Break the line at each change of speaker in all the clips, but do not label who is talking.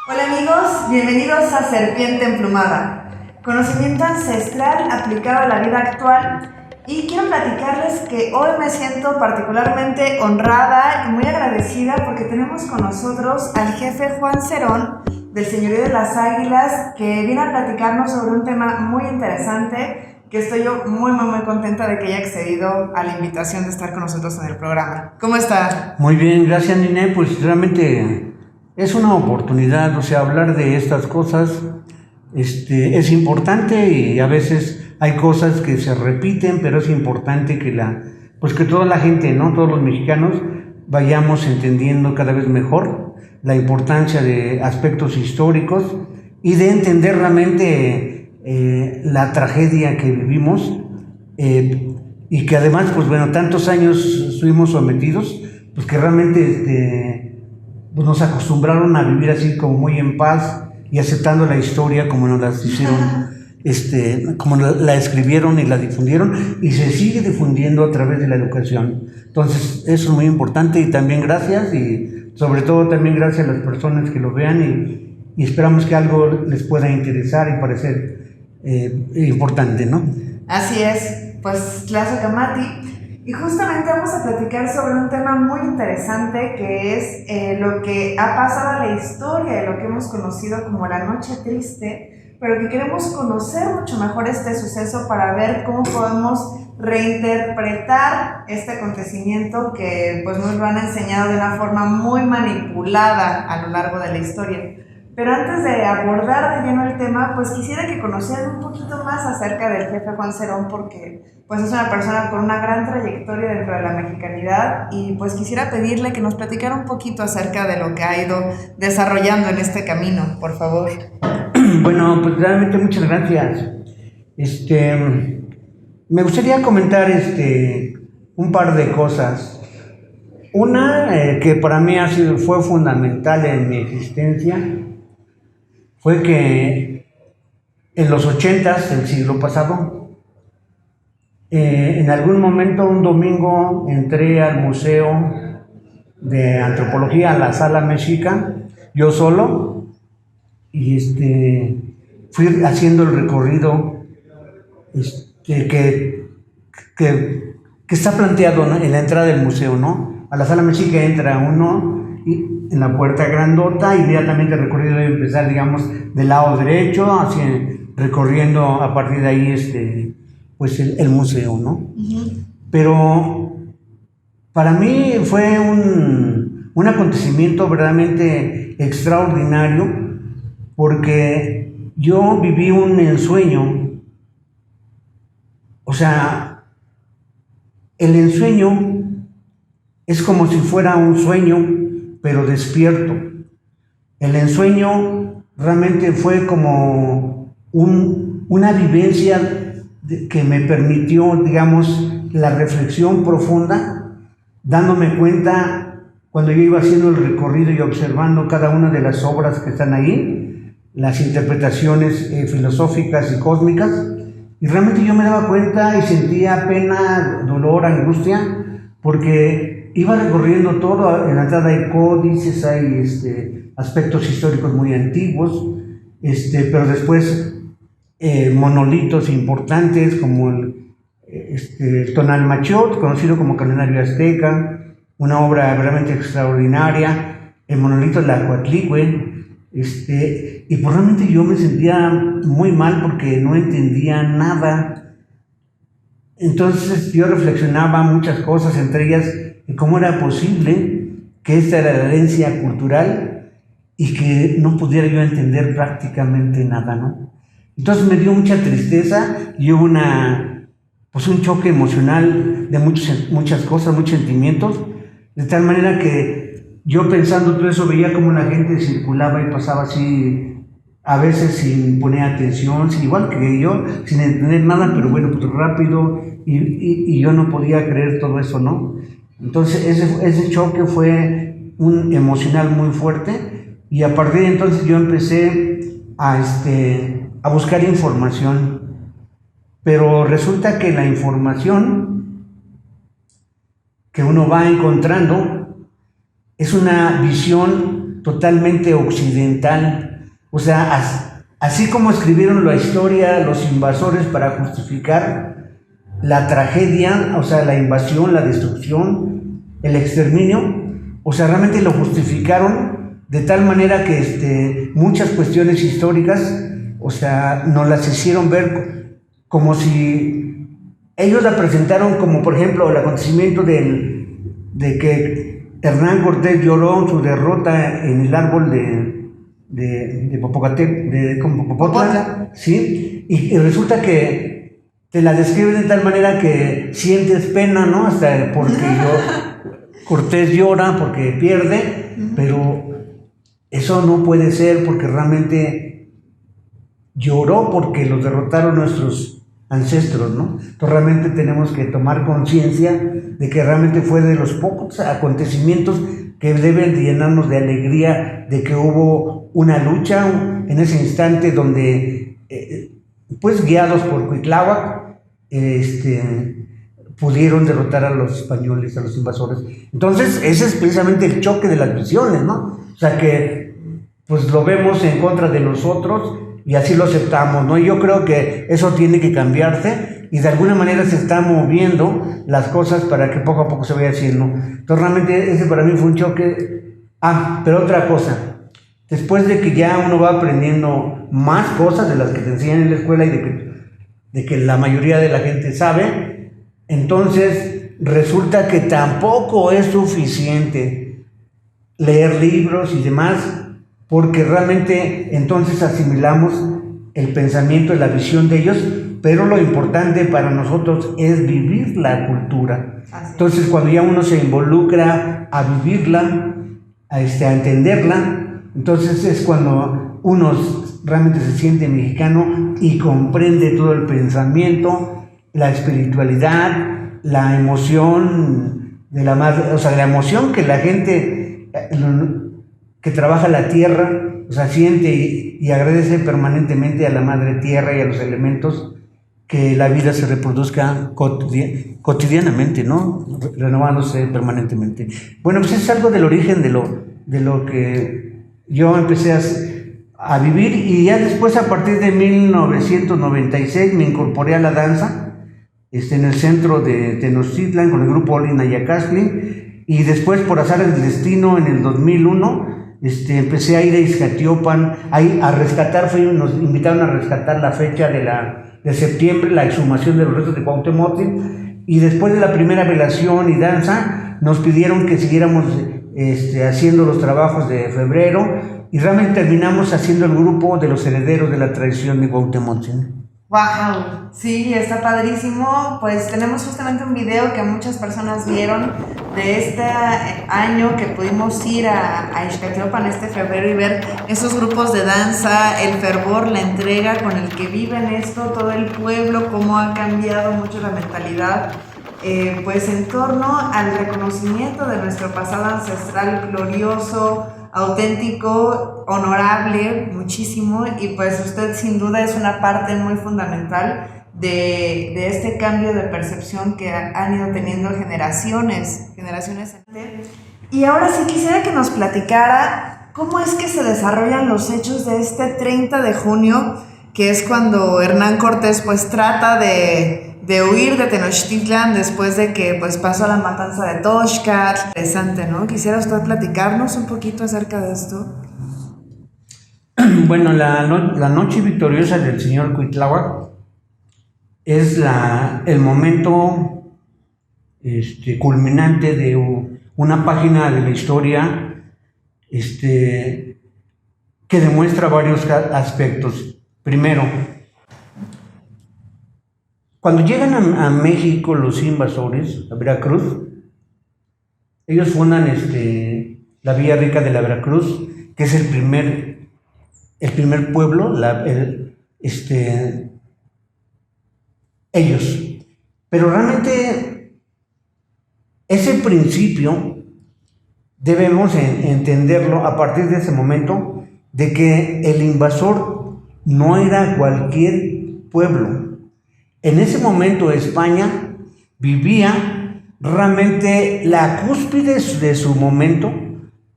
Hola amigos, bienvenidos a Serpiente Emplumada, conocimiento ancestral aplicado a la vida actual, y quiero platicarles que hoy me siento particularmente honrada y muy agradecida porque tenemos con nosotros al jefe Juan Cerón del Señorío de las Águilas, que viene a platicarnos sobre un tema muy interesante, que estoy yo muy contenta de que haya accedido a la invitación de estar con nosotros en el programa. ¿Cómo está?
Muy bien, gracias Niné, pues realmente es una oportunidad, o sea, hablar de estas cosas es importante y a veces hay cosas que se repiten, pero es importante que que toda la gente, ¿no? Todos los mexicanos vayamos entendiendo cada vez mejor la importancia de aspectos históricos y de entender realmente la tragedia que vivimos y que además, pues bueno, tantos años estuvimos sometidos, pues que realmente pues nos acostumbraron a vivir así como muy en paz y aceptando la historia como nos las hicieron, como la escribieron y la difundieron y se sigue difundiendo a través de la educación. Entonces eso es muy importante y también gracias y sobre todo también gracias a las personas que lo vean y esperamos que algo les pueda interesar y parecer importante, ¿no?
Así es, pues Tlazohcamati. Y justamente vamos a platicar sobre un tema muy interesante que es lo que ha pasado en la historia de lo que hemos conocido como la Noche Triste, pero que queremos conocer mucho mejor este suceso para ver cómo podemos reinterpretar este acontecimiento que pues nos lo han enseñado de una forma muy manipulada a lo largo de la historia. Pero antes de abordar de lleno el tema, pues quisiera que conocieran un poquito más acerca del jefe Juan Cerón, porque pues es una persona con una gran trayectoria dentro de la mexicanidad y pues quisiera pedirle que nos platicara un poquito acerca de lo que ha ido desarrollando en este camino, por favor.
Bueno, pues realmente muchas gracias. Me gustaría comentar un par de cosas. Una que para mí fue fundamental en mi existencia fue que en los 80s del siglo pasado, en algún momento, un domingo, entré al Museo de Antropología, a la Sala Mexica, yo solo, y fui haciendo el recorrido que está planteado, ¿no?, en la entrada del museo, ¿no? A la Sala Mexica entra uno y en la puerta grandota, inmediatamente el recorrido debe empezar, digamos, del lado derecho, recorriendo a partir de ahí pues el museo, ¿no? Uh-huh. Pero para mí fue un acontecimiento verdaderamente extraordinario porque yo viví un ensueño, o sea, el ensueño es como si fuera un sueño, pero despierto. El ensueño realmente fue como una vivencia que me permitió, digamos, la reflexión profunda, dándome cuenta cuando yo iba haciendo el recorrido y observando cada una de las obras que están ahí, las interpretaciones filosóficas y cósmicas, y realmente yo me daba cuenta y sentía pena, dolor, angustia, porque iba recorriendo todo. En la entrada hay códices, hay aspectos históricos muy antiguos, pero después monolitos importantes como el Tonalmachot, conocido como calendario azteca, una obra realmente extraordinaria, el monolito de la Coatlicue, y pues realmente yo me sentía muy mal porque no entendía nada. Entonces yo reflexionaba muchas cosas, entre ellas cómo era posible que esta era la herencia cultural y que no pudiera yo entender prácticamente nada, ¿no? Entonces me dio mucha tristeza y hubo un choque emocional de muchas cosas, muchos sentimientos, de tal manera que yo pensando todo eso veía como la gente circulaba y pasaba así, a veces sin poner atención, igual que yo, sin entender nada, pero bueno, pues rápido, y yo no podía creer todo eso, ¿no? Entonces ese choque fue un emocional muy fuerte, y a partir de entonces yo empecé a buscar información, pero resulta que la información que uno va encontrando es una visión totalmente occidental. O sea, así como escribieron la historia los invasores para justificar la tragedia, o sea, la invasión, la destrucción, el exterminio, o sea, realmente lo justificaron de tal manera que muchas cuestiones históricas, o sea, nos las hicieron ver como si ellos la presentaron como, por ejemplo, el acontecimiento de que Hernán Cortés lloró su derrota en el árbol de Popotla, ¿sí? Y resulta que te la describen de tal manera que sientes pena, ¿no? Hasta porque Cortés llora porque pierde, pero eso no puede ser porque realmente lloró porque los derrotaron nuestros ancestros, ¿no? Entonces realmente tenemos que tomar conciencia de que realmente fue de los pocos acontecimientos que deben llenarnos de alegría, de que hubo una lucha en ese instante donde, pues guiados por Cuitláhuac, pudieron derrotar a los españoles, a los invasores. Entonces, ese es precisamente el choque de las visiones, ¿no? O sea que, pues lo vemos en contra de nosotros y así lo aceptamos, ¿no? Y yo creo que eso tiene que cambiarse y de alguna manera se están moviendo las cosas para que poco a poco se vaya haciendo. Entonces, realmente ese para mí fue un choque. Pero otra cosa, después de que ya uno va aprendiendo más cosas de las que te enseñan en la escuela y de que la mayoría de la gente sabe, entonces resulta que tampoco es suficiente leer libros y demás, porque realmente entonces asimilamos el pensamiento y la visión de ellos, pero lo importante para nosotros es vivir la cultura. Entonces cuando ya uno se involucra a vivirla, a entenderla, entonces es cuando uno realmente se siente mexicano y comprende todo el pensamiento, la espiritualidad, la emoción de la madre, o sea, la emoción que la gente que trabaja la tierra, o sea, siente y agradece permanentemente a la madre tierra y a los elementos, que la vida se reproduzca cotidianamente, ¿no? Renovándose permanentemente. Bueno, pues es algo del origen de lo que yo empecé a vivir, y ya después, a partir de 1996, me incorporé a la danza en el centro de Tenochtitlan con el grupo Oli Nayacastli, y después, por azar del destino, en el 2001 empecé a ir a Ixcatiopan a rescatar, nos invitaron a rescatar la fecha de septiembre, la exhumación de los restos de Cuauhtémoc, y después de la primera velación y danza nos pidieron que siguiéramos haciendo los trabajos de febrero, y realmente terminamos haciendo el grupo de los herederos de la tradición de Cuauhtémoc.
¡Wow! Sí, está padrísimo. Pues tenemos justamente un video que muchas personas vieron de este año que pudimos ir a Ixcatiopan este febrero y ver esos grupos de danza, el fervor, la entrega con el que viven esto, todo el pueblo, cómo ha cambiado mucho la mentalidad, pues en torno al reconocimiento de nuestro pasado ancestral glorioso, auténtico, honorable, muchísimo, y pues usted sin duda es una parte muy fundamental de este cambio de percepción que han ido teniendo generaciones. Y ahora sí quisiera que nos platicara cómo es que se desarrollan los hechos de este 30 de junio, que es cuando Hernán Cortés pues trata de huir de Tenochtitlan después de que pues pasó la matanza de Toxcat. Interesante, ¿no? Quisiera usted platicarnos un poquito acerca de esto.
Bueno, la noche victoriosa del señor Cuitláhuac es el momento culminante de una página de la historia que demuestra varios aspectos. Primero, cuando llegan a México los invasores, a Veracruz, ellos fundan la Villa Rica de la Veracruz, que es el primer pueblo, ellos. Pero realmente ese principio debemos entenderlo a partir de ese momento, de que el invasor no era cualquier pueblo. En ese momento España vivía realmente la cúspide de su momento,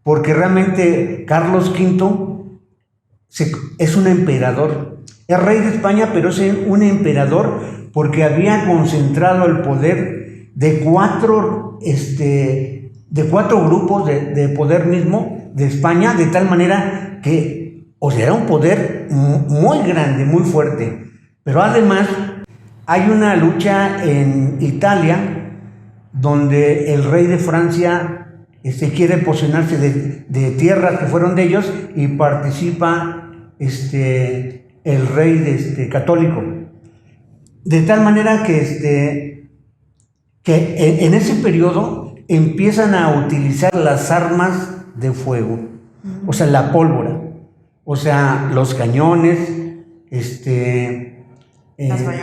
porque realmente Carlos V es un emperador. Es rey de España, pero es un emperador porque había concentrado el poder de cuatro grupos de poder mismo de España, de tal manera que, o sea, era un poder muy grande, muy fuerte. Pero además hay una lucha en Italia donde el rey de Francia quiere posesionarse de tierras que fueron de ellos y participa el rey católico. De tal manera que en ese periodo empiezan a utilizar las armas de fuego, o sea, la pólvora, o sea, los cañones,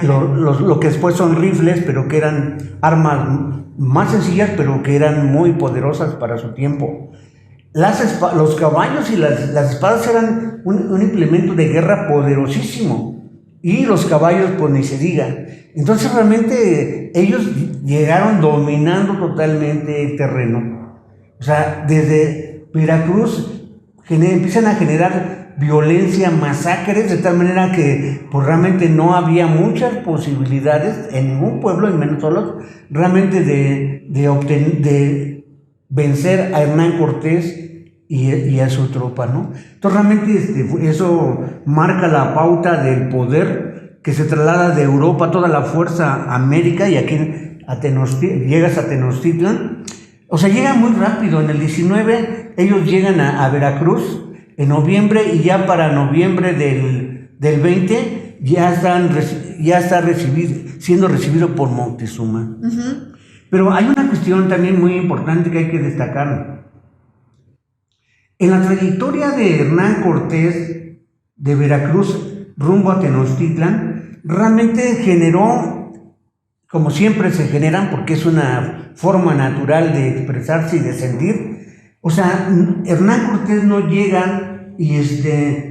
lo que después son rifles, pero que eran armas más sencillas, pero que eran muy poderosas para su tiempo. Los caballos y las espadas eran un implemento de guerra poderosísimo. Y los caballos, pues ni se diga. Entonces realmente ellos llegaron dominando totalmente el terreno. O sea, desde Veracruz empiezan a generar violencia, masacres, de tal manera que pues realmente no había muchas posibilidades en ningún pueblo, y menos solos, realmente de vencer a Hernán Cortés y a su tropa, ¿no? Entonces realmente eso marca la pauta del poder que se traslada de Europa, toda la fuerza a América, y aquí llegas a Tenochtitlan. O sea, llega muy rápido. En el 19 ellos llegan a Veracruz en noviembre, y ya para noviembre del 20 ya está siendo recibido por Moctezuma. Uh-huh. Pero hay una cuestión también muy importante que hay que destacar. En la trayectoria de Hernán Cortés de Veracruz rumbo a Tenochtitlan, realmente generó, como siempre se generan, porque es una forma natural de expresarse y de sentir. O sea, Hernán Cortés no llega y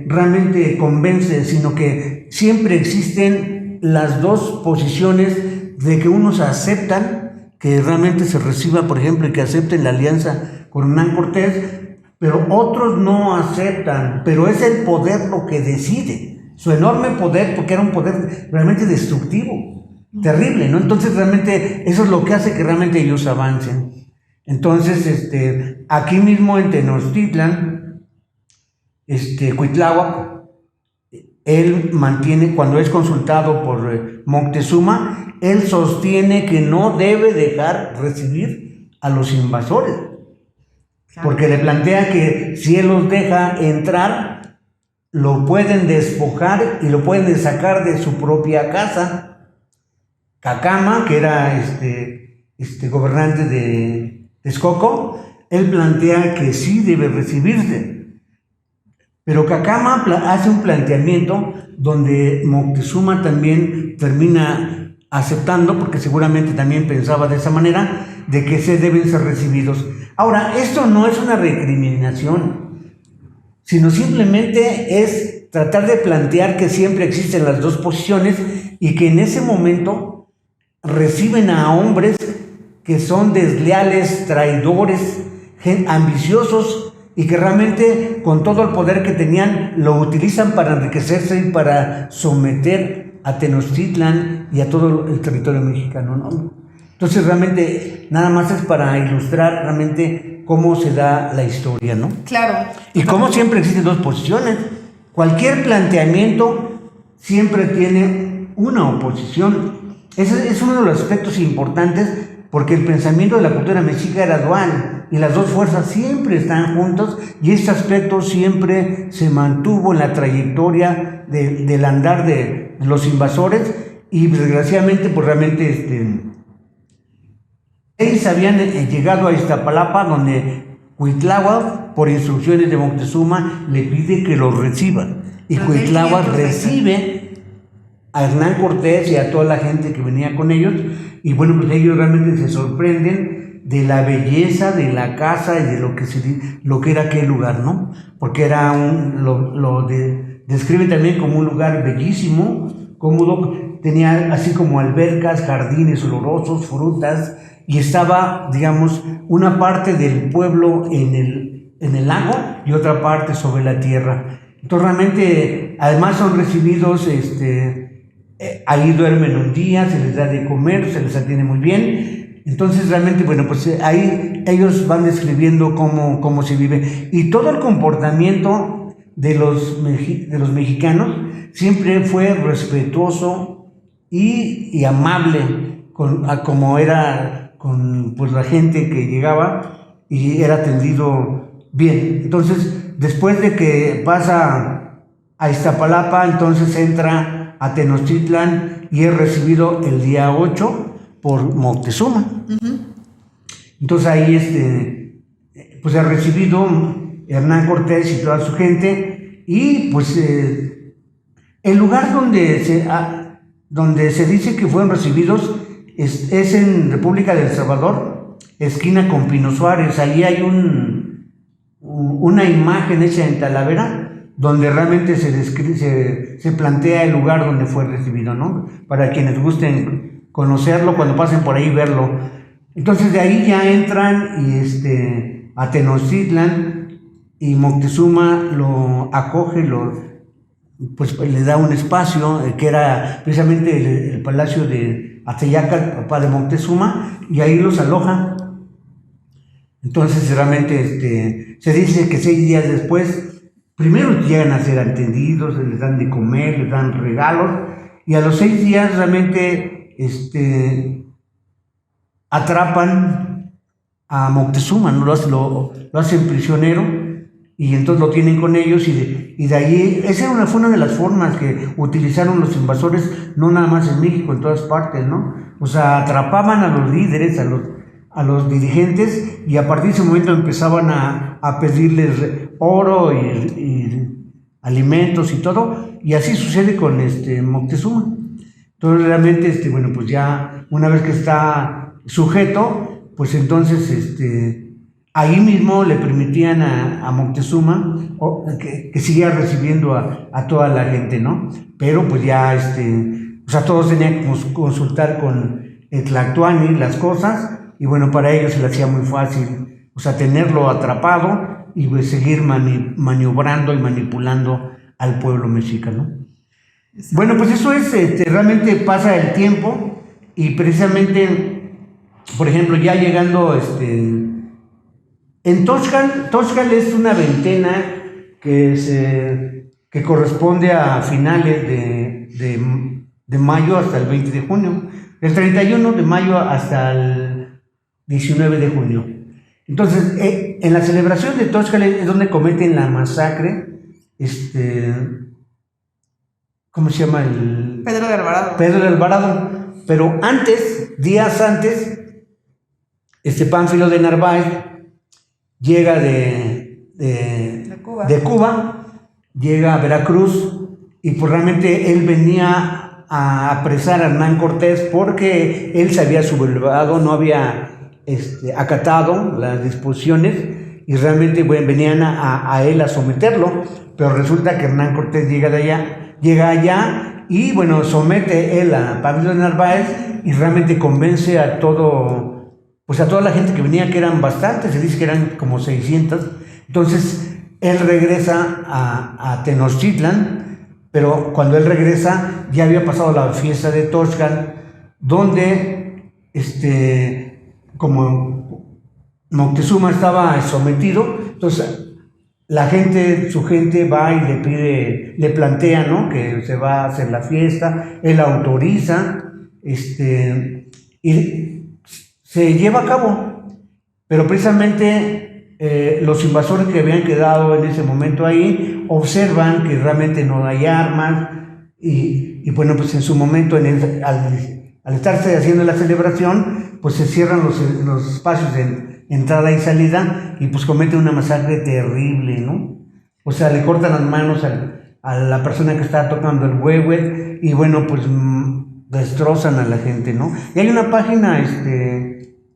realmente convence, sino que siempre existen las dos posiciones de que unos aceptan que realmente se reciba, por ejemplo, y que acepten la alianza con Hernán Cortés, pero otros no aceptan. Pero es el poder lo que decide, su enorme poder, porque era un poder realmente destructivo, terrible, ¿no? Entonces realmente eso es lo que hace que realmente ellos avancen. Entonces, aquí mismo en Tenochtitlan, Cuitláhuac, él mantiene, cuando es consultado por Moctezuma, él sostiene que no debe dejar recibir a los invasores, porque le plantea que si él los deja entrar, lo pueden despojar y lo pueden sacar de su propia casa. Cacama, que era gobernante de Texcoco, él plantea que sí debe recibirse. Pero Cacama hace un planteamiento donde Moctezuma también termina aceptando, porque seguramente también pensaba de esa manera, de que se deben ser recibidos. Ahora, esto no es una recriminación, sino simplemente es tratar de plantear que siempre existen las dos posiciones y que en ese momento reciben a hombres que son desleales, traidores, ambiciosos, y que realmente con todo el poder que tenían lo utilizan para enriquecerse y para someter a Tenochtitlan y a todo el territorio mexicano, ¿no? Entonces realmente nada más es para ilustrar realmente cómo se da la historia, ¿no?
Claro.
Y cómo siempre existen dos posiciones. Cualquier planteamiento siempre tiene una oposición. Ese es uno de los aspectos importantes, porque el pensamiento de la cultura mexica era dual y las dos fuerzas siempre están juntos, y este aspecto siempre se mantuvo en la trayectoria del andar de los invasores. Y desgraciadamente pues realmente ellos habían llegado a Iztapalapa, donde Cuitláhuac, por instrucciones de Moctezuma, le pide que los reciban, y Cuitláhuac recibe a Hernán Cortés y a toda la gente que venía con ellos. Y bueno, pues ellos realmente se sorprenden de la belleza de la casa y de lo que era aquel lugar, ¿no? Porque era describe también como un lugar bellísimo, cómodo, tenía así como albercas, jardines olorosos, frutas, y estaba, digamos, una parte del pueblo en en el lago y otra parte sobre la tierra. Entonces realmente, además son recibidos, ahí duermen un día, se les da de comer, se les atiende muy bien. Entonces realmente, bueno, pues ahí ellos van describiendo cómo se vive. Y todo el comportamiento de los mexicanos siempre fue respetuoso y amable, como era con pues, la gente que llegaba y era atendido bien. Entonces, después de que pasa a Iztapalapa, entonces entra a Tenochtitlan y es recibido el día 8 por Moctezuma. Entonces ahí pues ha recibido Hernán Cortés y toda su gente, y pues el lugar donde se dice que fueron recibidos es en República del Salvador, esquina con Pino Suárez. Ahí hay una imagen hecha en Talavera donde realmente se plantea el lugar donde fue recibido, ¿no? Para quienes gusten conocerlo, cuando pasen por ahí, verlo. Entonces de ahí ya entran y a Tenochtitlan, y Moctezuma lo acoge, pues le da un espacio que era precisamente el palacio de Ateyácar, papá de Moctezuma, y ahí los aloja. Entonces realmente se dice que 6 días después, primero llegan a ser atendidos, les dan de comer, les dan regalos, y a los 6 días realmente atrapan a Moctezuma, ¿no? Lo hacen prisionero, y entonces lo tienen con ellos, y de ahí, esa fue una de las formas que utilizaron los invasores, no nada más en México, en todas partes, ¿no? O sea, atrapaban a los líderes, a los dirigentes, y a partir de ese momento empezaban a pedirles oro y alimentos y todo, y así sucede con Moctezuma. Entonces realmente, bueno, pues ya una vez que está sujeto, pues entonces ahí mismo le permitían a Moctezuma que siguiera recibiendo a toda la gente, ¿no? Pero pues ya, o sea, todos tenían que consultar con el Tlactuani las cosas, y bueno, para ellos se les hacía muy fácil, o sea, tenerlo atrapado y pues seguir maniobrando y manipulando al pueblo mexica, ¿no? Bueno, pues eso es, realmente pasa el tiempo, y precisamente, por ejemplo, ya llegando, en Toxcal es una veintena que corresponde a finales de mayo hasta el 20 de junio, del 31 de mayo hasta el 19 de junio. Entonces, en la celebración de Toxcal es donde cometen la masacre, ¿cómo se llama?
Pedro de Alvarado.
Pedro de Alvarado. Pero días antes, Pánfilo de Narváez llega de Cuba, llega a Veracruz, y pues realmente él venía a apresar a Hernán Cortés porque él se había sublevado, no había acatado las disposiciones, y realmente venían a él a someterlo, pero resulta que Hernán Cortés llega allá y bueno, somete él a Pánfilo de Narváez, y realmente convence a toda la gente que venía, que eran bastantes, se dice que eran como 600. Entonces él regresa a Tenochtitlan, pero cuando él regresa ya había pasado la fiesta de Toxcal, donde como Moctezuma estaba sometido, entonces su gente va y le plantea, ¿no?, que se va a hacer la fiesta, él autoriza, y se lleva a cabo, pero precisamente los invasores que habían quedado en ese momento ahí observan que realmente no hay armas, y bueno, pues en su momento, al estarse haciendo la celebración, pues se cierran los espacios de entrada y salida, y pues cometen una masacre terrible, ¿no? O sea, le cortan las manos a la persona que está tocando el huehue, y bueno, pues destrozan a la gente, ¿no? Y hay una página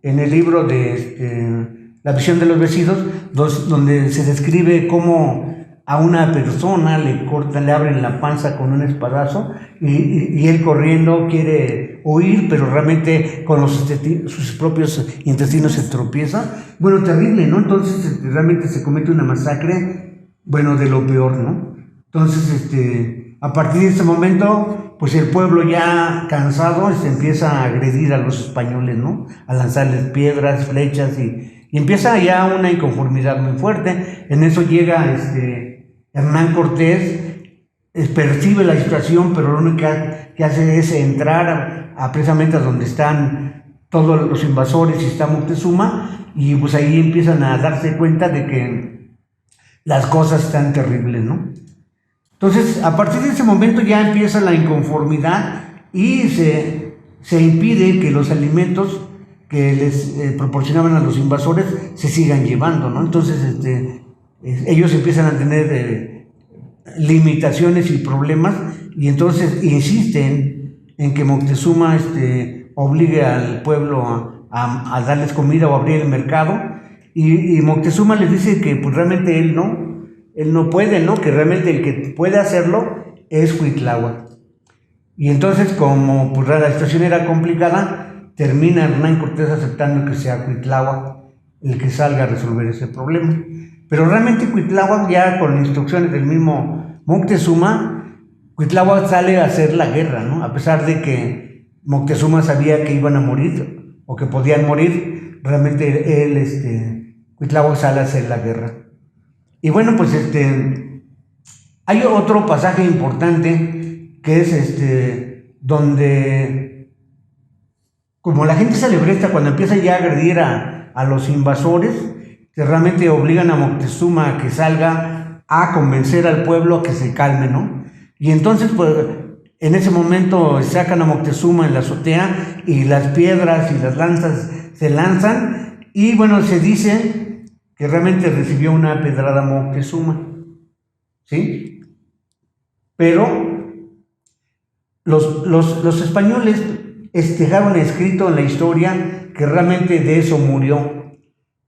en el libro de La visión de los vencidos, donde se describe cómo a una persona, le cortan, le abren la panza con un espadazo y él corriendo quiere huir, pero realmente con sus propios intestinos se tropieza. Bueno, terrible, ¿no? Entonces realmente se comete una masacre, bueno, de lo peor, ¿no? Entonces, a partir de ese momento, pues el pueblo ya cansado empieza a agredir a los españoles, ¿no? A lanzarles piedras, flechas y empieza ya una inconformidad muy fuerte. En eso llega Hernán Cortés, percibe la situación, pero lo único que hace es entrar precisamente a donde están todos los invasores y está Moctezuma, y pues ahí empiezan a darse cuenta de que las cosas están terribles, ¿no? Entonces, a partir de ese momento ya empieza la inconformidad y se impide que los alimentos que les proporcionaban a los invasores se sigan llevando, ¿no? Entonces, ellos empiezan a tener limitaciones y problemas, y entonces insisten en que Moctezuma obligue al pueblo a darles comida o abrir el mercado, y Moctezuma les dice que pues realmente él no puede, ¿no? Que realmente el que puede hacerlo es Cuitláhuac. Y entonces, como pues la situación era complicada, termina Hernán Cortés aceptando que sea Cuitláhuac el que salga a resolver ese problema. Pero realmente Cuitláhuac, ya con instrucciones del mismo Moctezuma, Cuitláhuac sale a hacer la guerra, ¿no? A pesar de que Moctezuma sabía que iban a morir o que podían morir, realmente Cuitláhuac sale a hacer la guerra. Y bueno, pues hay otro pasaje importante que es donde, como la gente se alebresta cuando empieza ya a agredir a los invasores, que realmente obligan a Moctezuma a que salga a convencer al pueblo a que se calme, ¿no? Y entonces, pues, en ese momento sacan a Moctezuma en la azotea y las piedras y las lanzas se lanzan, y bueno, se dice que realmente recibió una pedrada Moctezuma, ¿sí? Pero los españoles dejaron escrito en la historia que realmente de eso murió,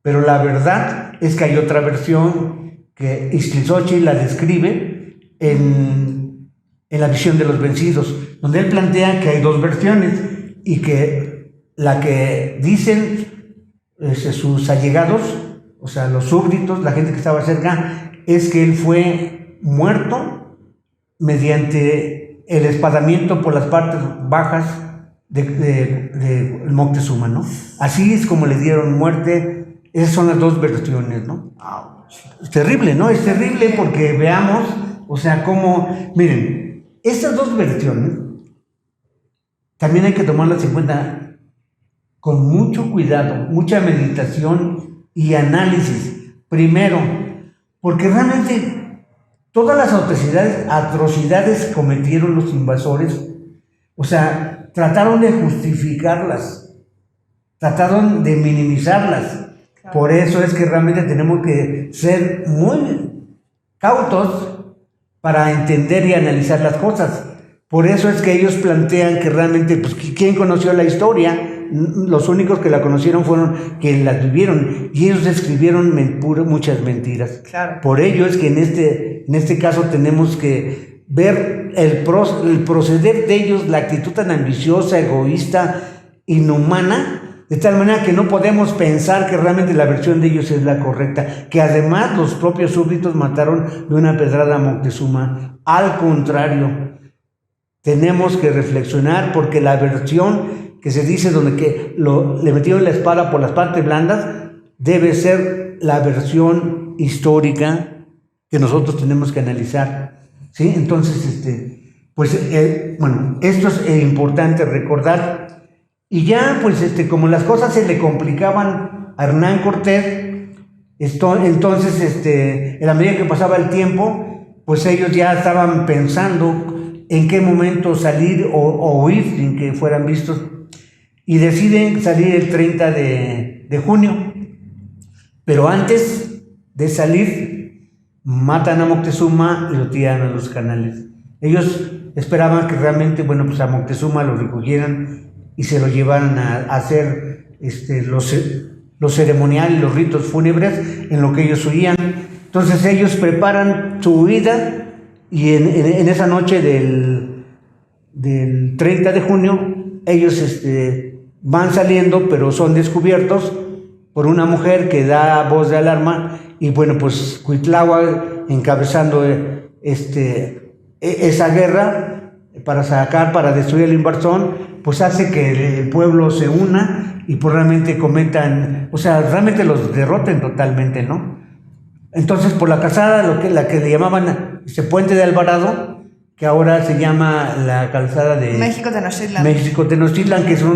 pero la verdad es que hay otra versión que Ixtlilxóchitl la describe en la visión de los vencidos, donde él plantea que hay dos versiones, y que la que dicen sus allegados, o sea, los súbditos, la gente que estaba cerca, es que él fue muerto mediante el espadamiento por las partes bajas de Moctezuma, ¿no? Así es como le dieron muerte. Esas son las dos versiones, ¿no? Es terrible, ¿no? Es terrible porque veamos, o sea, cómo, miren, estas dos versiones también hay que tomarlas en cuenta con mucho cuidado, mucha meditación y análisis. Primero, porque realmente todas las atrocidades que cometieron los invasores, o sea, trataron de justificarlas, trataron de minimizarlas. Claro. Por eso es que realmente tenemos que ser muy cautos para entender y analizar las cosas. Por eso es que ellos plantean que realmente, pues, ¿quién conoció la historia? Los únicos que la conocieron fueron quienes la vivieron, y ellos escribieron muchas mentiras. Claro. Por ello es que en este caso tenemos que ver el proceder de ellos, la actitud tan ambiciosa, egoísta, inhumana, de tal manera que no podemos pensar que realmente la versión de ellos es la correcta, que además los propios súbditos mataron de una pedrada a Moctezuma. Al contrario, tenemos que reflexionar, porque la versión que se dice donde que le metieron la espada por las partes blandas debe ser la versión histórica que nosotros tenemos que analizar, ¿sí? Entonces, bueno, esto es importante recordar. Y ya, pues, como las cosas se le complicaban a Hernán Cortés, entonces, en la medida que pasaba el tiempo, pues ellos ya estaban pensando en qué momento salir o huir sin que fueran vistos, y deciden salir el 30 de junio. Pero antes de salir, matan a Moctezuma y lo tiran a los canales. Ellos esperaban que realmente, bueno, pues a Moctezuma lo recogieran y se lo llevaran a hacer los ceremoniales, los ritos fúnebres, en lo que ellos huían. Entonces ellos preparan su huida y en esa noche del 30 de junio ellos van saliendo, pero son descubiertos por una mujer que da voz de alarma y bueno, pues Cuitláhuac encabezando esa guerra para destruir el Invarsón, pues hace que el pueblo se una y pues realmente realmente los derroten totalmente, ¿no? Entonces por la calzada, la que le llamaban Puente de Alvarado, que ahora se llama la calzada de México-Tenochtitlan, que es uno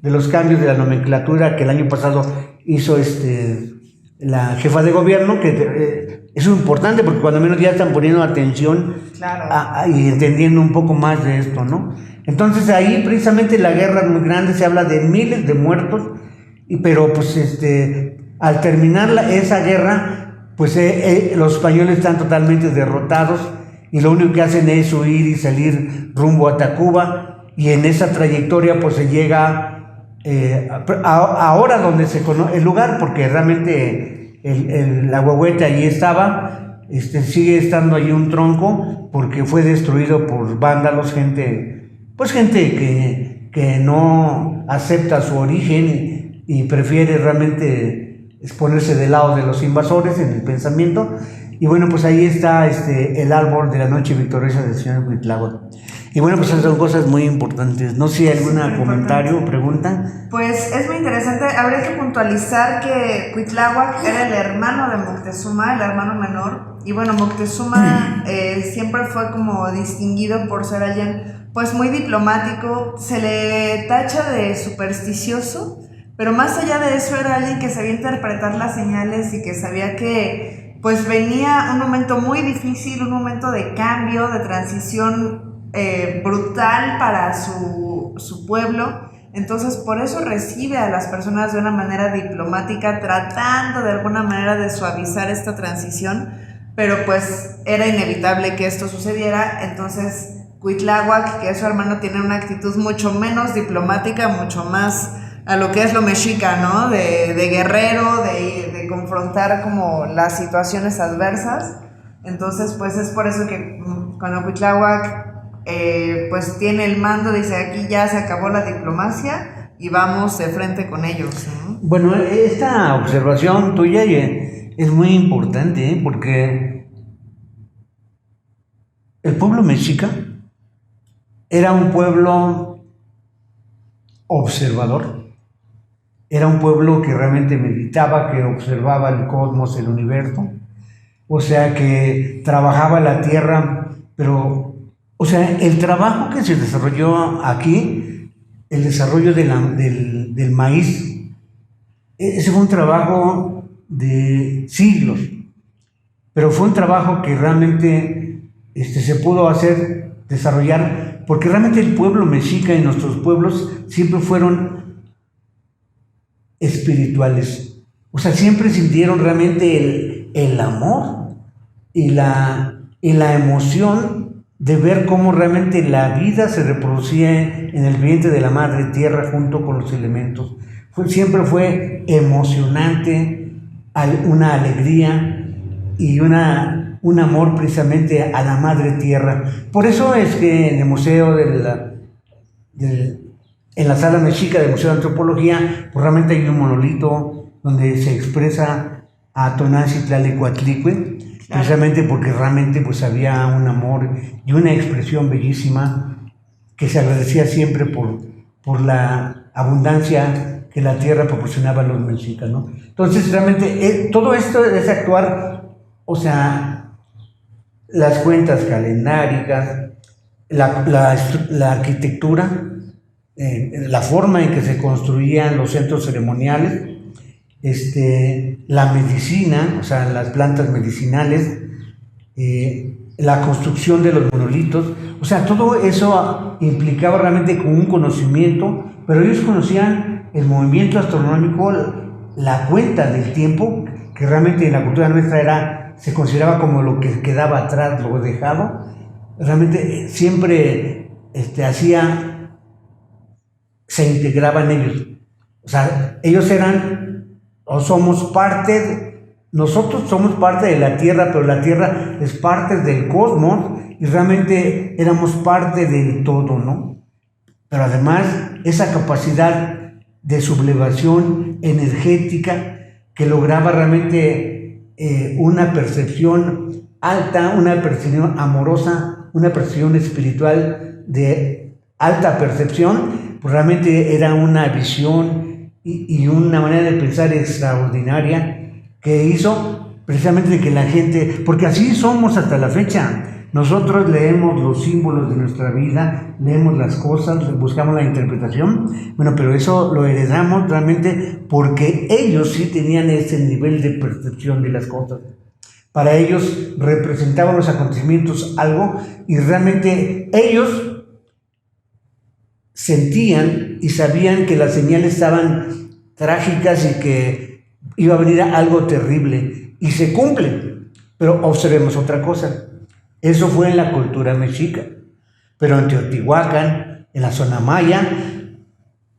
de los cambios de la nomenclatura que el año pasado hizo la jefa de gobierno, que es importante porque cuando menos ya están poniendo atención,
claro,
y entendiendo un poco más de esto, ¿no? Entonces ahí precisamente la guerra muy grande, se habla de miles de muertos, pero pues al terminar esa guerra, pues los españoles están totalmente derrotados y lo único que hacen es huir y salir rumbo a Tacuba, y en esa trayectoria pues se llega ahora donde se conoce el lugar, porque realmente la Huehuete allí estaba, sigue estando allí un tronco porque fue destruido por vándalos, gente que no acepta su origen y prefiere realmente ponerse del lado de los invasores en el pensamiento. Y bueno, pues ahí está el árbol de la noche victoriosa del señor Cuitláhuac. Y bueno, pues esas son cosas muy importantes. No sé si hay algún comentario o pregunta.
Pues es muy interesante. Habría que puntualizar que Cuitláhuac era el hermano de Moctezuma, el hermano menor. Y bueno, Moctezuma siempre fue como distinguido por ser alguien pues muy diplomático. Se le tacha de supersticioso, pero más allá de eso era alguien que sabía interpretar las señales y que sabía que pues venía un momento muy difícil, un momento de cambio, de transición brutal para su pueblo. Entonces por eso recibe a las personas de una manera diplomática, tratando de alguna manera de suavizar esta transición, pero pues era inevitable que esto sucediera. Entonces Cuitláhuac, que es su hermano, tiene una actitud mucho menos diplomática, mucho más a lo que es lo mexica, ¿no? De guerrero, de confrontar como las situaciones adversas. Entonces pues es por eso que cuando Cuitláhuac pues tiene el mando, dice: aquí ya se acabó la diplomacia y vamos de frente con ellos, ¿no?
Bueno, esta observación tuya es muy importante, porque el pueblo mexica era un pueblo observador, era un pueblo que realmente meditaba, que observaba el cosmos, el universo, o sea, que trabajaba la tierra, pero, o sea, el trabajo que se desarrolló aquí, el desarrollo del maíz, ese fue un trabajo de siglos, pero fue un trabajo que realmente se pudo desarrollar, porque realmente el pueblo mexica y nuestros pueblos siempre fueron espirituales. O sea, siempre sintieron realmente el amor y la emoción de ver cómo realmente la vida se reproducía en el vientre de la madre tierra junto con los elementos. Siempre fue emocionante, una alegría y un amor precisamente a la madre tierra. Por eso es que en el museo en la sala mexica del Museo de Antropología, pues realmente hay un monolito donde se expresa a Tonantzin-Tlalnepantli, precisamente porque realmente pues había un amor y una expresión bellísima que se agradecía siempre por la abundancia que la tierra proporcionaba a los mexicas, ¿no? Entonces realmente todo esto es actuar, o sea, las cuentas calendáricas, la arquitectura, la forma en que se construían los centros ceremoniales, la medicina, o sea, las plantas medicinales, la construcción de los monolitos, o sea, todo eso implicaba realmente con un conocimiento, pero ellos conocían el movimiento astronómico, la cuenta del tiempo, que realmente en la cultura nuestra se consideraba como lo que quedaba atrás, lo dejado. Realmente siempre se integraban ellos. O sea, ellos eran o somos parte nosotros somos parte de la Tierra, pero la Tierra es parte del cosmos y realmente éramos parte del todo, ¿no? Pero además, esa capacidad de sublevación energética que lograba realmente una percepción alta, una percepción amorosa, una percepción espiritual de alta percepción, pues realmente era una visión y una manera de pensar extraordinaria que hizo precisamente de que la gente, porque así somos hasta la fecha, nosotros leemos los símbolos de nuestra vida, leemos las cosas, buscamos la interpretación, bueno, pero eso lo heredamos realmente porque ellos sí tenían ese nivel de percepción de las cosas. Para ellos representaban los acontecimientos algo y realmente ellos sentían y sabían que las señales estaban trágicas y que iba a venir algo terrible y se cumple. Pero observemos otra cosa. Eso fue en la cultura mexica, pero en Teotihuacán, en la zona maya,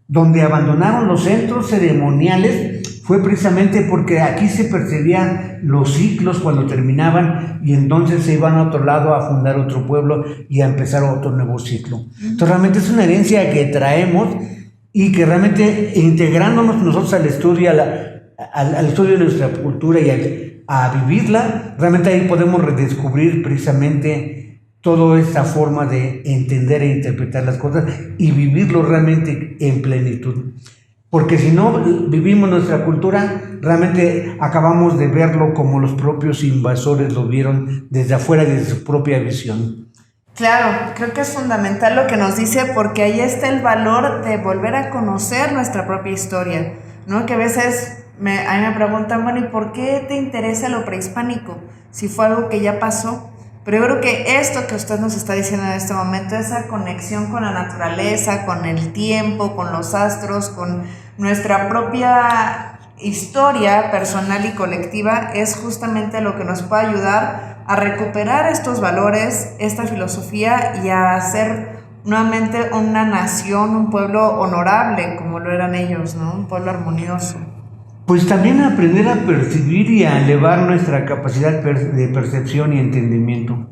donde abandonaron los centros ceremoniales, fue precisamente porque aquí se percibían los ciclos cuando terminaban y entonces se iban a otro lado a fundar otro pueblo y a empezar otro nuevo ciclo. Entonces realmente es una herencia que traemos y que realmente integrándonos nosotros al estudio, al estudio de nuestra cultura y a vivirla, realmente ahí podemos redescubrir precisamente toda esta forma de entender e interpretar las cosas y vivirlo realmente en plenitud. Porque si no vivimos nuestra cultura, realmente acabamos de verlo como los propios invasores lo vieron desde afuera, desde su propia visión.
Claro, creo que es fundamental lo que nos dice porque ahí está el valor de volver a conocer nuestra propia historia, ¿no? Que a veces a mí me preguntan, bueno, ¿y por qué te interesa lo prehispánico? Si fue algo que ya pasó. Pero yo creo que esto que usted nos está diciendo en este momento, esa conexión con la naturaleza, con el tiempo, con los astros, con nuestra propia historia personal y colectiva, es justamente lo que nos puede ayudar a recuperar estos valores, esta filosofía y a hacer nuevamente una nación, un pueblo honorable, como lo eran ellos, ¿no? Un pueblo armonioso.
Pues también aprender a percibir y a elevar nuestra capacidad de percepción y entendimiento.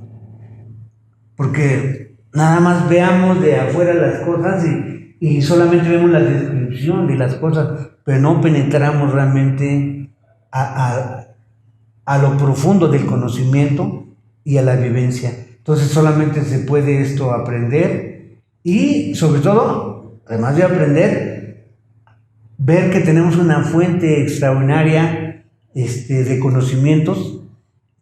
Porque nada más veamos de afuera las cosas y solamente vemos la descripción de las cosas, pero no penetramos realmente a lo profundo del conocimiento y a la vivencia. Entonces solamente se puede esto aprender y sobre todo, además de aprender, ver que tenemos una fuente extraordinaria de conocimientos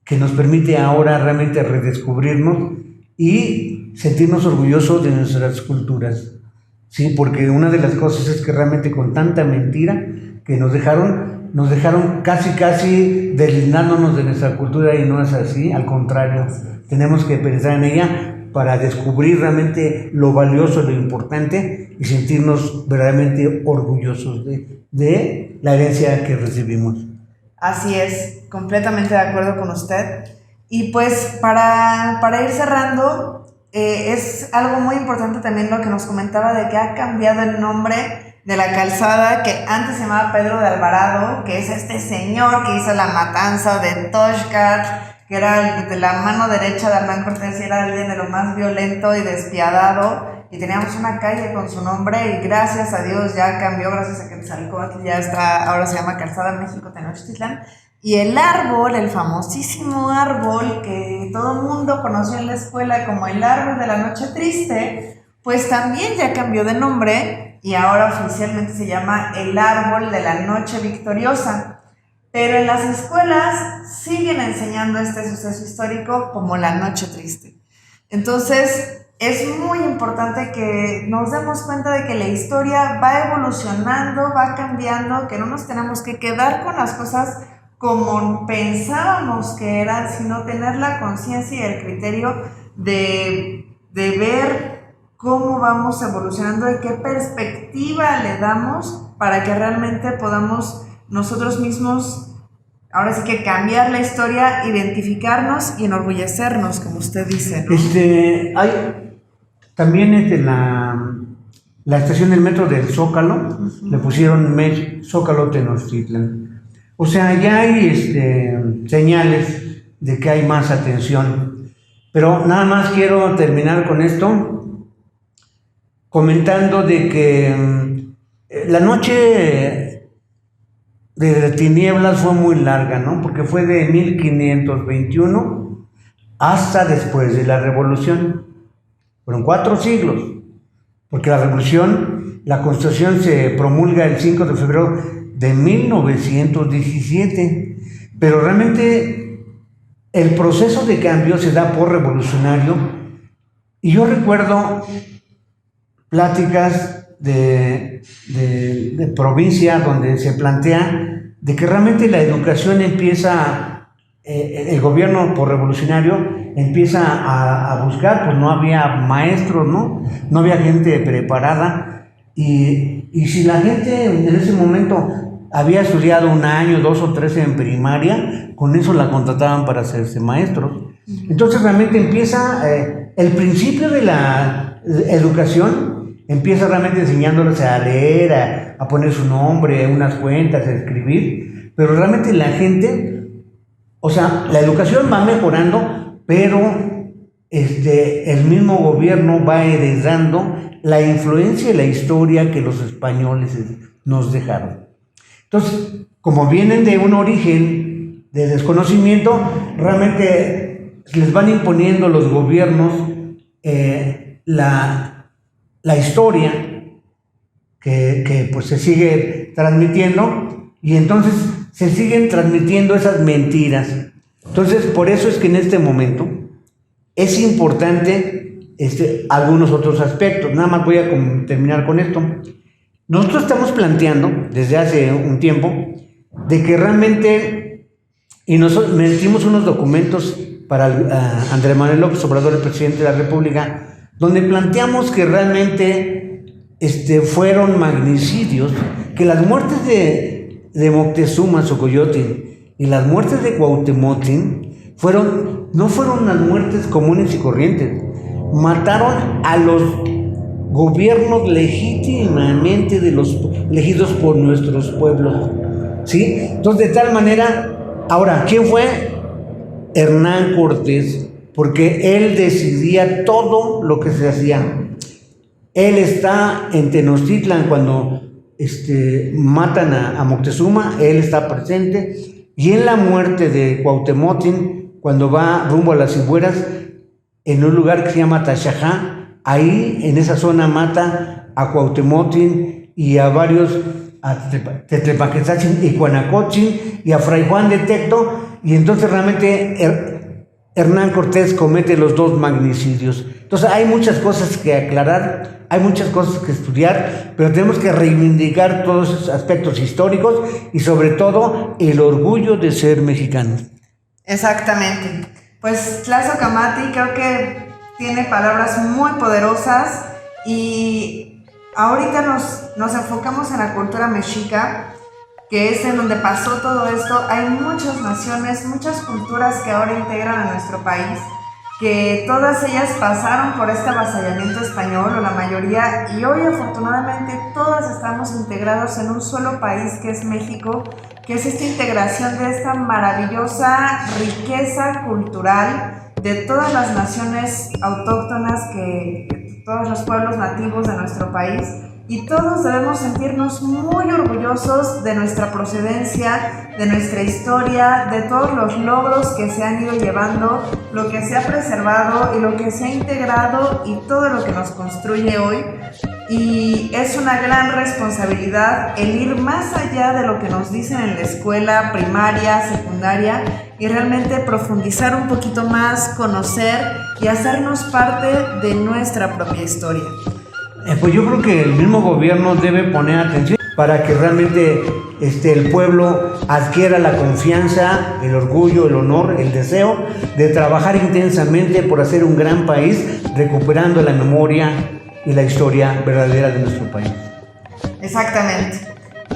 que nos permite ahora realmente redescubrirnos y sentirnos orgullosos de nuestras culturas. Sí, porque una de las cosas es que realmente con tanta mentira que nos dejaron casi deslindándonos de nuestra cultura y no es así, al contrario, tenemos que pensar en ella para descubrir realmente lo valioso, lo importante y sentirnos verdaderamente orgullosos de la herencia que recibimos.
Así es, completamente de acuerdo con usted. Y pues para ir cerrando, es algo muy importante también lo que nos comentaba de que ha cambiado el nombre de la calzada, que antes se llamaba Pedro de Alvarado, que es este señor que hizo la matanza de Toshkat, que era de la mano derecha de Hernán Cortés y era alguien de lo más violento y despiadado, y teníamos una calle con su nombre y gracias a Dios ya cambió, gracias a Quetzalcóatl ya está, ahora se llama Calzada México Tenochtitlán. Y el árbol, el famosísimo árbol que todo el mundo conoció en la escuela como el árbol de la noche triste, pues también ya cambió de nombre y ahora oficialmente se llama el árbol de la noche victoriosa. Pero en las escuelas siguen enseñando este suceso histórico como la noche triste. Entonces, es muy importante que nos demos cuenta de que la historia va evolucionando, va cambiando, que no nos tenemos que quedar con las cosas como pensábamos que eran, sino tener la conciencia y el criterio de ver cómo vamos evolucionando y qué perspectiva le damos para que realmente podamos nosotros mismos, ahora sí que cambiar la historia, identificarnos y enorgullecernos, como usted dice, ¿no?
Hay también la estación del metro del Zócalo, le pusieron Zócalo Tenochtitlan, O sea, ya hay señales de que hay más atención. Pero nada más quiero terminar con esto, comentando de que la noche de tinieblas fue muy larga, ¿no? Porque fue de 1521 hasta después de la Revolución. Fueron 4 siglos, porque la Constitución se promulga el 5 de febrero de 1917, pero realmente el proceso de cambio se da por revolucionario, y yo recuerdo pláticas de provincia donde se plantea de que realmente la educación empieza, el gobierno por revolucionario empieza a buscar, pues no había maestros, no había gente preparada, y si la gente en ese momento había estudiado 1 año, 2 o 3 en primaria, con eso la contrataban para hacerse maestros. Entonces realmente empieza el principio de la educación, empieza realmente enseñándoles a leer, a poner su nombre, unas cuentas, a escribir, pero realmente la gente, o sea, la educación va mejorando, pero el mismo gobierno va heredando la influencia y la historia que los españoles nos dejaron. Entonces, como vienen de un origen de desconocimiento, realmente les van imponiendo los gobiernos la historia que pues se sigue transmitiendo, y entonces se siguen transmitiendo esas mentiras. Entonces, por eso es que en este momento es importante algunos otros aspectos. Nada más voy a terminar con esto. Nosotros estamos planteando desde hace un tiempo de que realmente, y nosotros metimos unos documentos para Andrés Manuel López Obrador, el presidente de la República, donde planteamos que realmente fueron magnicidios, que las muertes de Moctezuma Xocoyotzin y las muertes de Cuauhtémoc no fueron las muertes comunes y corrientes. Mataron a los gobiernos legítimamente elegidos por nuestros pueblos, ¿sí? Entonces, de tal manera, ahora, ¿quién fue? Hernán Cortés, porque él decidía todo lo que se hacía. Él está en Tenochtitlan cuando matan a Moctezuma, él está presente, y en la muerte de Cuauhtémoc, cuando va rumbo a las Cibueras, en un lugar que se llama Taxajá, ahí en esa zona mata a Cuauhtémoc y a varios, a Tetlepaquetzaltzin y Cuanacotzin y a Fray Juan de Tecto, y entonces realmente Hernán Cortés comete los 2 magnicidios. Entonces hay muchas cosas que aclarar, hay muchas cosas que estudiar, pero tenemos que reivindicar todos esos aspectos históricos y sobre todo el orgullo de ser mexicanos.
Exactamente. Pues Tlazo Camati creo que tiene palabras muy poderosas, y ahorita nos enfocamos en la cultura mexica, que es en donde pasó todo esto. Hay muchas naciones, muchas culturas que ahora integran a nuestro país, que todas ellas pasaron por este avasallamiento español, o la mayoría, y hoy afortunadamente todas estamos integrados en un solo país, que es México, que es esta integración de esta maravillosa riqueza cultural de todas las naciones autóctonas, de todos los pueblos nativos de nuestro país, y todos debemos sentirnos muy orgullosos de nuestra procedencia, de nuestra historia, de todos los logros que se han ido llevando, lo que se ha preservado y lo que se ha integrado, y todo lo que nos construye hoy. Y es una gran responsabilidad el ir más allá de lo que nos dicen en la escuela primaria, secundaria, y realmente profundizar un poquito más, conocer y hacernos parte de nuestra propia historia.
Pues yo creo que el mismo gobierno debe poner atención para que realmente el pueblo adquiera la confianza, el orgullo, el honor, el deseo de trabajar intensamente por hacer un gran país, recuperando la memoria y la historia verdadera de nuestro país.
Exactamente.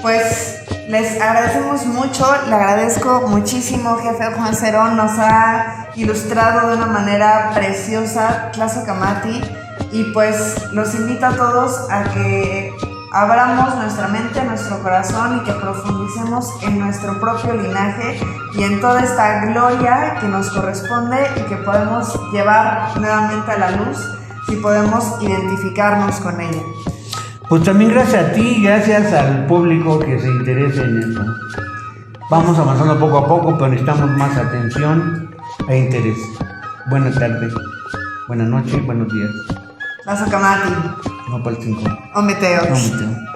Pues les agradecemos mucho, le agradezco muchísimo, jefe Juan Cerón, nos ha ilustrado de una manera preciosa Tlazo Camati, y pues los invito a todos a que abramos nuestra mente, nuestro corazón y que profundicemos en nuestro propio linaje y en toda esta gloria que nos corresponde y que podemos llevar nuevamente a la luz si podemos identificarnos con ella.
Pues también gracias a ti, gracias al público que se interese en esto. Vamos avanzando poco a poco, pero necesitamos más atención e interés. Buenas tardes, buenas noches, buenos días.
Lazo Kamati.
No para el 5.
Ometeos.
No, Mateo.